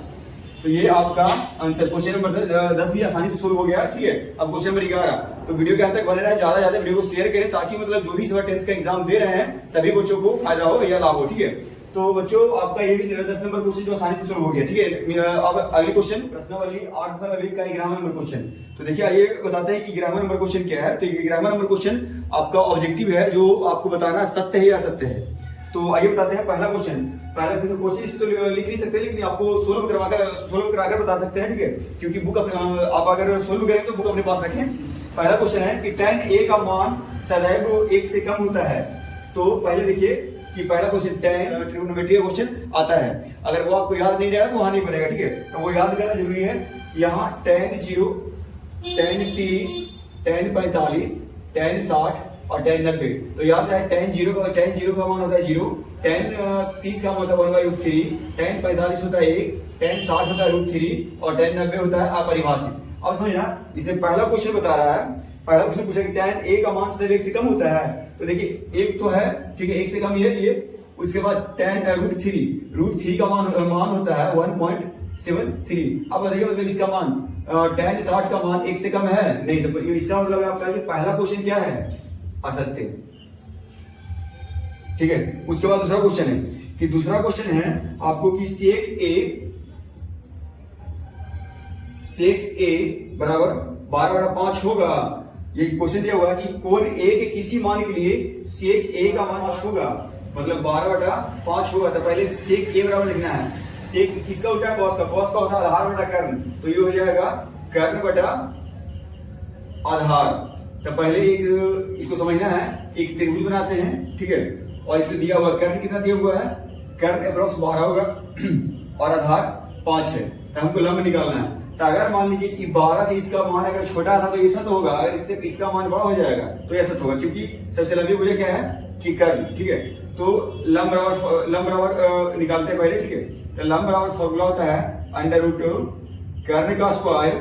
तो ये आपका आंसर क्वेश्चन नंबर 10 भी आसानी से सोल्व हो गया, ठीक है। अब क्वेश्चन नंबर 11, तो वीडियो के अंत तक बने रहे, ज्यादा वीडियो को शेयर करें ताकि मतलब जो भी इस बार 10th का एग्जाम दे रहे हैं सभी बच्चों को फायदा हो या लाभ हो, ठीक है। तो बच्चों आपका ये भी 10 नंबर क्वेश्चन जो आसानी से सोल्व हो गया, ठीक है। अब अगले क्वेश्चन प्रश्नावली 8 का 11 नंबर क्वेश्चन। तो देखिए आइए बताते हैं कि 11 नंबर क्वेश्चन क्या है। तो 11 नंबर क्वेश्चन आपका ऑब्जेक्टिव है जो आपको बताना सत्य है या असत्य है। तो आइए बताते हैं पहला क्वेश्चन तो लिख नहीं सकते लेकिन आपको सोल्व कराकर बता सकते हैं, ठीक है, क्योंकि बुक आप अगर सोल्व करें तो बुक अपने पास रखें। पहला क्वेश्चन है कि tan a का मान सदैव 1 से कम होता है। तो पहले देखिए कि पहला क्वेश्चन tan ट्रिग्नोमेट्री का क्वेश्चन आता है, अगर वो आपको याद नहीं रहेगा तो वहां नहीं बनेगा, ठीक है, तो वो याद करना जरूरी है। यहाँ tan 0, tan 30, tan 45, tan 60 और tan 90। तो याद रहे tan 0 का मान होता है 0, tan 30 का मान होता है 1/√3, tan 45 होता है 1, tan 60 होता है √3 और tan 90 होता है अपरिभाषित। अब समझना, इसमें पहला क्वेश्चन बता रहा है, पहला क्वेश्चन पूछा कि tan a का मान सदैव 1 से कम होता है। तो देखिए एक तो है, ठीक है, 1 से कम ही है ये। उसके बाद tan √3 का मान होता है 1.73। अब बताइए मतलब इसका मान tan 60 का मान 1 से कम है नहीं, तो इसका मतलब आपका पहला क्वेश्चन क्या है, असत्य। ठीक है, उसके बाद दूसरा क्वेश्चन है कि दूसरा क्वेश्चन है आपको कि sec a बराबर 12/5 होगा। ये क्वेश्चन दिया हुआ है कि कोण a के किसी मान के लिए sec a का मान 5 होगा, मतलब 12/5 होगा। तो पहले sec a बराबर लिखना है, sec किसका होता है, cos का होता है आधार बटा कर्ण, तो ये हो जाएगा कर्ण बटा आधार। तो पहले एक इसको समझना है, एक त्रिभुज बनाते हैं, ठीक है, और इसमें दिया हुआ कर्ण कितना दिया हुआ है, कर्ण अप्रोक्स 12 होगा और आधार 5 है। तो हमको लंब निकालना है। तो अगर मान लीजिए कि 12 से इसका मान अगर छोटा था तो ये सत होगा, अगर इससे इसका मान बड़ा हो जाएगा तो ये सत होगा, क्योंकि सबसे लंबी भुजा क्या है कि कर्ण। ठीक है, तो लंब बराबर निकालते हैं पहले। ठीक है, तो लंब बराबर फॉर्मूला होता है √2 कर्ण का स्क्वायर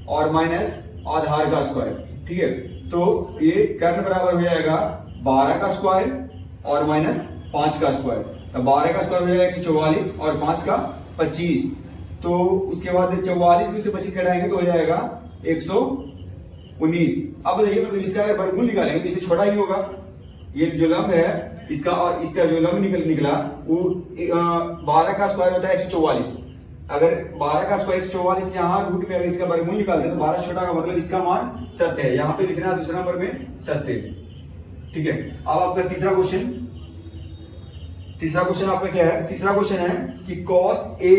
और माइनस आधार का स्क्वायर। ठीक है, तो ये कर्ण बराबर हो जाएगा 12 का स्क्वायर और माइनस 5 का स्क्वायर। तो 12 का स्क्वायर हो जाएगा 144 और 5 का 25। तो उसके बाद 44 में से 25 घटाएंगे तो हो जाएगा 119। अब बताइए मतलब इसका वर्गमूल निकालेंगे तो इससे छोटा ही होगा। ये जो लंब है इसका और इसका जो लंब निकला वो 12 का स्क्वायर होता है 144। अगर 12 का स्क्वायर 144 यहाँ रूट में अगर इसका वर्गमूल निकालते हैं तो 12 छोटा का मतलब इसका मान सत्य है। यहाँ पे लिखना है दूसरा नंबर में सत्य। ठीक है, अब आपका तीसरा क्वेश्चन आपका क्या है, तीसरा क्वेश्चन है कि cos a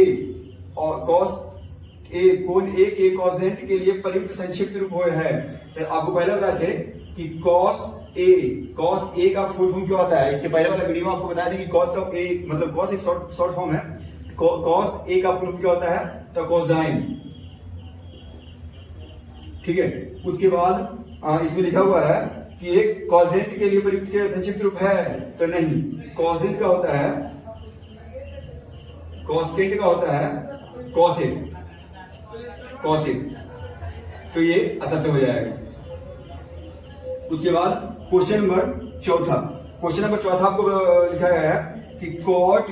कोण a के कॉसेंट के लिए प्रयुक्त संक्षिप्त रूप है। तो आपको पहले बताए थे कि cos a का फुल फॉर्म क्या होता है। इसके पहले वाला वीडियो में आपको बताया था कि cos का a मतलब cos एक शॉर्ट फॉर्म है। cos a का फुल फॉर्म क्या होता है, तो कोसाइन। ठीक है, उसके बाद इसमें लिखा हुआ है कि एक कॉसेंट के लिए प्रयुक्त के संक्षिप्त रूप है, तो नहीं, कॉसेंट का होता है कॉसेंट का होता है कॉसेट। तो ये असत्य हो जाएगा। उसके बाद क्वेश्चन नंबर चौथा आपको लिखा गया है कि cot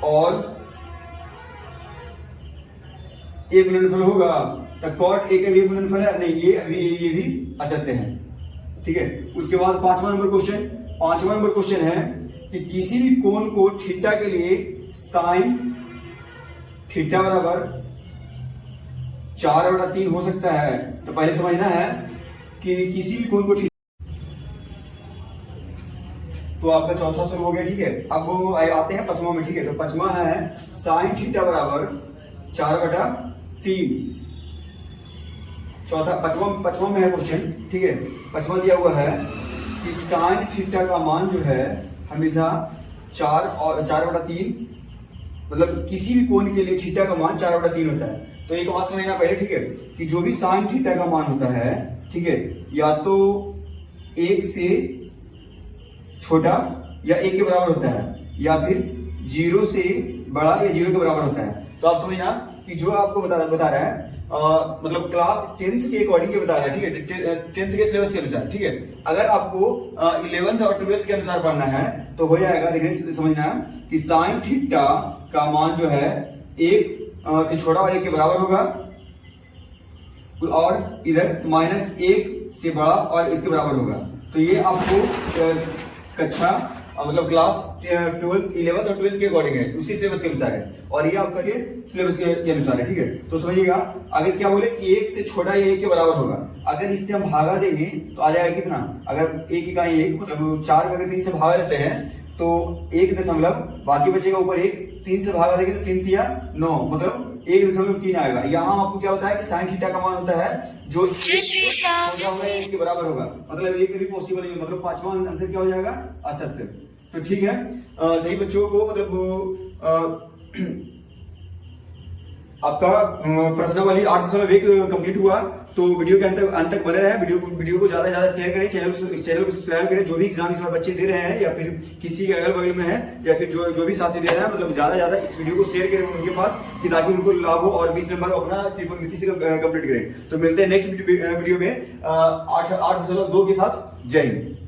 और a गुणनफल होगा। तो cot a का भी गुणनफल है नहीं, ये भी असत्य है। ठीक है, उसके बाद पांचवा नंबर क्वेश्चन है कि किसी भी कोण को थीटा के लिए साइन थीटा बराबर 4/3 हो सकता है। तो पहले समझना है कि किसी भी कोण को तो आपका चौथा शुरू हो गया। ठीक है, अब वो आते हैं पांचवा में। ठीक है, तो पांचवा है साइन थीटा बराबर 4/3। चौथा पांचवा में है क्वेश्चन। ठीक है, पांचवा दिया हुआ है कि साइन थीटा का मान जो है हमेशा 4/3 मतलब किसी भी कोण के लिए थीटा का मान 4/3 होता है। तो एक बात समझना पहले। ठीक है, कि जो भी साइन थीटा का मान होता है, ठीक है, या तो 1 से छोटा या 1 के बराबर होता है, या फिर 0 से बड़ा या 0 के बराबर होता है। तो आप समझना कि जो आपको बता रहा है मतलब क्लास 10th के अकॉर्डिंग ये बता रहा है। ठीक है, 10th के सिलेबस के अनुसार। ठीक है, अगर आपको 11th और 12th के अनुसार पढ़ना है तो हो जाएगा। लेकिन समझना कि साइन थीटा का मान जो है 1 से छोटा और 1 के बराबर होगा, और इधर -1 से बड़ा और इसके बराबर होगा। तो ये आपको कक्षा मतलब क्लास 11th और 12th के अकॉर्डिंग है, उसी सिलेबस के अनुसार है, और ये आपका सिलेबस के अनुसार है। ठीक है, तो समझिएगा अगर क्या बोले कि 1 से छोटा या 1 के बराबर होगा, अगर इससे हम भागा देंगे तो आ जाएगा कितना, अगर 1 इकाई 1 मतलब 4 में अगर 3 से भागा देते हैं तो 1 बाकी बचेगा ऊपर 1, 3 से भागा देंगे तो 3 तिया 9 मतलब 1.3 आएगा। यहाँ आपको क्या होता है कि साइन थीटा का मान होता है जो 1 के बराबर होगा, मतलब 1 भी पॉसिबल नहीं है, मतलब पांचवा आंसर क्या हो जाएगा, असत्य। तो ठीक है, सही बच्चों को मतलब आपका प्रश्नावली 8.1 कंप्लीट हुआ। तो वीडियो के अंत तक बने रहे, वीडियो को ज्यादा से ज्यादा शेयर करें, चैनल को सब्सक्राइब करें। जो भी एग्जाम इस बार बच्चे दे रहे हैं या फिर किसी के अगल बगल में है या फिर जो भी साथी दे रहे हैं, मतलब ज्यादा से ज्यादा इस वीडियो को शेयर करें उनके पास कि ताकि उनको लाभ हो और 20 नंबर अपना त्रिकोणमिति से कंप्लीट करें। तो मिलते हैं नेक्स्ट वीडियो में 8.2 के साथ। जय हिंद।